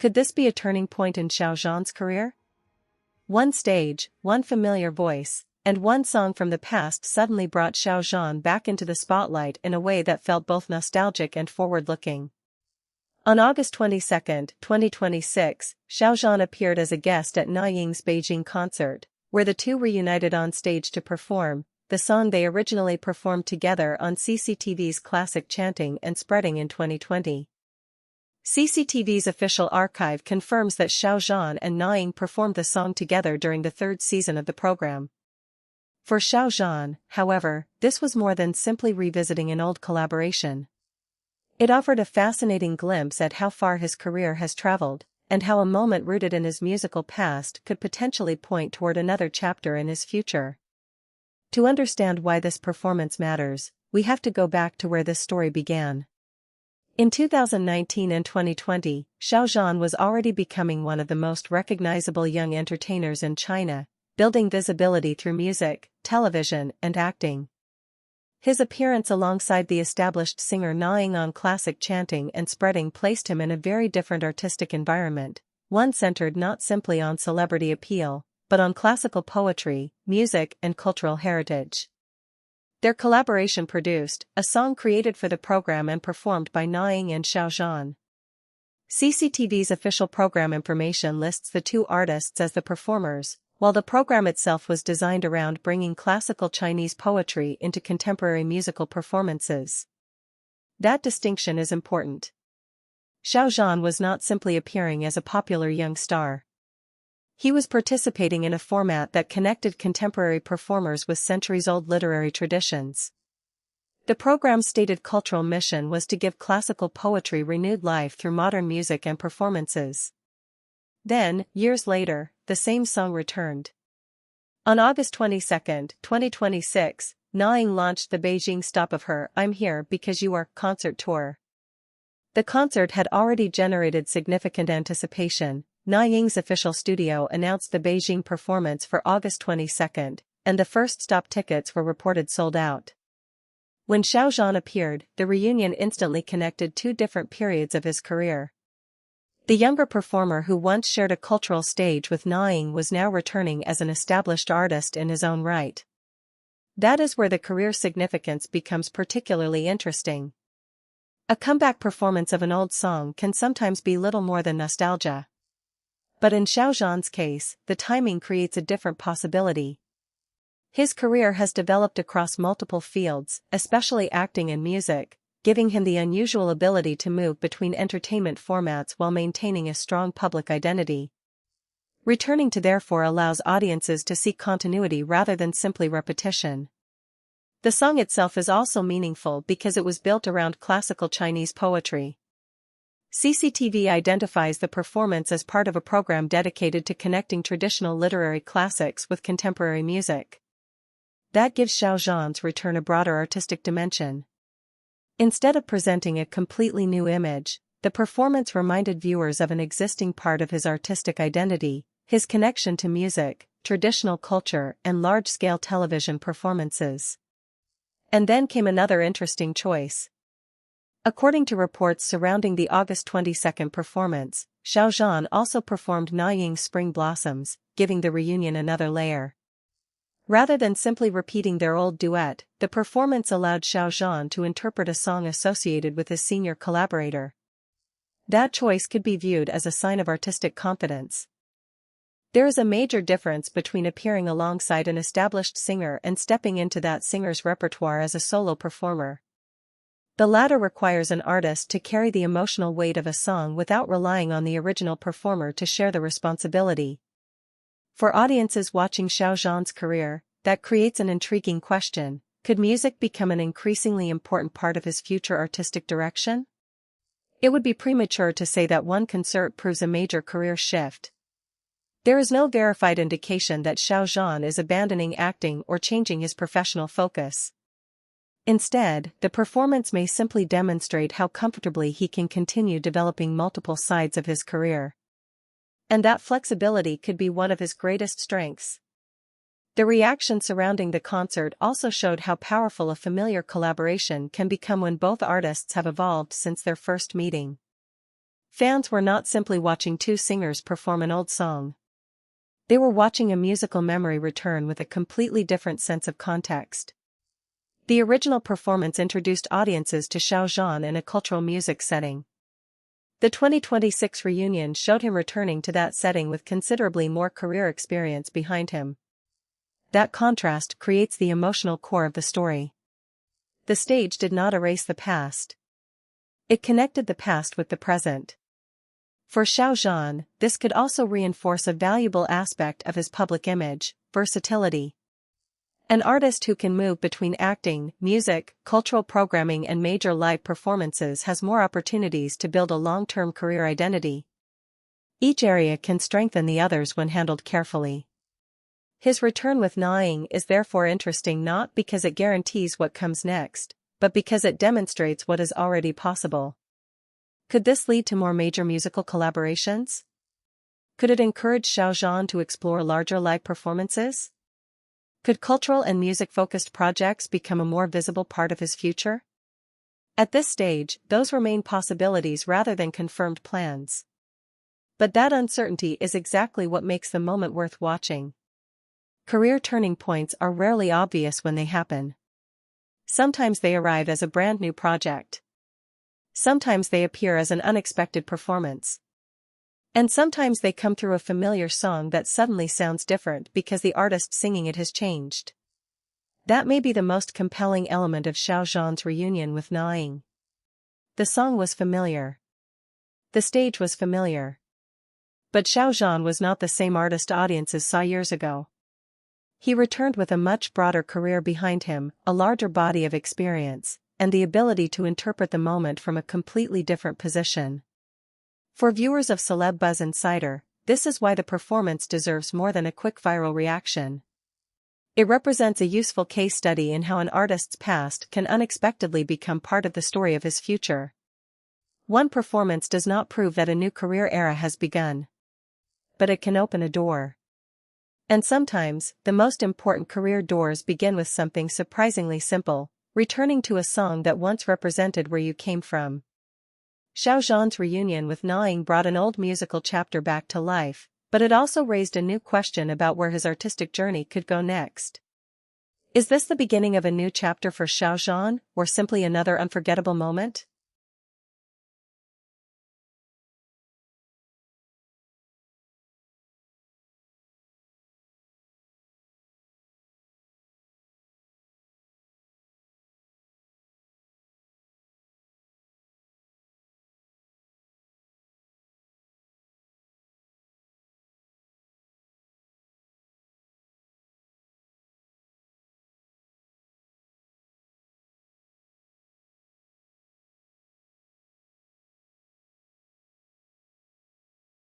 Could this be a turning point in Zhan's career? One stage, one familiar voice, and one song from the past suddenly brought Zhan back into the spotlight in a way that felt both nostalgic and forward-looking. On August 22, 2026, Zhan appeared as a guest at Na Ying's Beijing concert, where the two reunited on stage to perform the song they originally performed together on CCTV's classic Chanting and Spreading in 2020. CCTV's official archive confirms that Zhan and Na Ying performed the song together during the third season of the program. For Zhan, however, this was more than simply revisiting an old collaboration. It offered a fascinating glimpse at how far his career has traveled, and how a moment rooted in his musical past could potentially point toward another chapter in his future. To understand why this performance matters, we have to go back to where this story began. In 2019 and 2020, Zhan was already becoming one of the most recognizable young entertainers in China, building visibility through music, television, and acting. His appearance alongside the established singer Na Ying on classic Chanting and Spreading placed him in a very different artistic environment, one centered not simply on celebrity appeal, but on classical poetry, music, and cultural heritage. Their collaboration produced a song created for the program and performed by Na Ying and Zhan. CCTV's official program information lists the two artists as the performers, while the program itself was designed around bringing classical Chinese poetry into contemporary musical performances. That distinction is important. Zhan was not simply appearing as a popular young star. He was participating in a format that connected contemporary performers with centuries-old literary traditions. The program's stated cultural mission was to give classical poetry renewed life through modern music and performances. Then, years later, the same song returned. On August 22, 2026, Na Ying launched the Beijing stop of her I'm Here Because You Are concert tour. The concert had already generated significant anticipation. Na Ying's official studio announced the Beijing performance for August 22, and the first stop tickets were reported sold out. When Zhan appeared, the reunion instantly connected two different periods of his career. The younger performer who once shared a cultural stage with Na Ying was now returning as an established artist in his own right. That is where the career significance becomes particularly interesting. A comeback performance of an old song can sometimes be little more than nostalgia. But in Zhan's case, the timing creates a different possibility. His career has developed across multiple fields, especially acting and music, giving him the unusual ability to move between entertainment formats while maintaining a strong public identity. Returning to therefore allows audiences to seek continuity rather than simply repetition. The song itself is also meaningful because it was built around classical Chinese poetry. CCTV identifies the performance as part of a program dedicated to connecting traditional literary classics with contemporary music. That gives Zhan's return a broader artistic dimension. Instead of presenting a completely new image, the performance reminded viewers of an existing part of his artistic identity, his connection to music, traditional culture, and large-scale television performances. And then came another interesting choice. According to reports surrounding the August 22 performance, Zhan also performed Na Ying's Spring Blossoms, giving the reunion another layer. Rather than simply repeating their old duet, the performance allowed Zhan to interpret a song associated with his senior collaborator. That choice could be viewed as a sign of artistic confidence. There is a major difference between appearing alongside an established singer and stepping into that singer's repertoire as a solo performer. The latter requires an artist to carry the emotional weight of a song without relying on the original performer to share the responsibility. For audiences watching Zhan's career, that creates an intriguing question: could music become an increasingly important part of his future artistic direction? It would be premature to say that one concert proves a major career shift. There is no verified indication that Zhan is abandoning acting or changing his professional focus. Instead, the performance may simply demonstrate how comfortably he can continue developing multiple sides of his career. And that flexibility could be one of his greatest strengths. The reaction surrounding the concert also showed how powerful a familiar collaboration can become when both artists have evolved since their first meeting. Fans were not simply watching two singers perform an old song. They were watching a musical memory return with a completely different sense of context. The original performance introduced audiences to Zhan in a cultural music setting. The 2026 reunion showed him returning to that setting with considerably more career experience behind him. That contrast creates the emotional core of the story. The stage did not erase the past. It connected the past with the present. For Zhan, this could also reinforce a valuable aspect of his public image: versatility. An artist who can move between acting, music, cultural programming and major live performances has more opportunities to build a long-term career identity. Each area can strengthen the others when handled carefully. His return with Xiao is therefore interesting not because it guarantees what comes next, but because it demonstrates what is already possible. Could this lead to more major musical collaborations? Could it encourage Zhan to explore larger live performances? Could cultural and music-focused projects become a more visible part of his future? At this stage, those remain possibilities rather than confirmed plans. But that uncertainty is exactly what makes the moment worth watching. Career turning points are rarely obvious when they happen. Sometimes they arrive as a brand new project. Sometimes they appear as an unexpected performance. And sometimes they come through a familiar song that suddenly sounds different because the artist singing it has changed. That may be the most compelling element of Zhan's reunion with Xiao. The song was familiar. The stage was familiar. But Zhan was not the same artist audiences saw years ago. He returned with a much broader career behind him, a larger body of experience, and the ability to interpret the moment from a completely different position. For viewers of Celeb Buzz Insider, this is why the performance deserves more than a quick viral reaction. It represents a useful case study in how an artist's past can unexpectedly become part of the story of his future. One performance does not prove that a new career era has begun. But it can open a door. And sometimes, the most important career doors begin with something surprisingly simple: returning to a song that once represented where you came from. Zhan's reunion with Xiao brought an old musical chapter back to life, but it also raised a new question about where his artistic journey could go next. Is this the beginning of a new chapter for Zhan, or simply another unforgettable moment?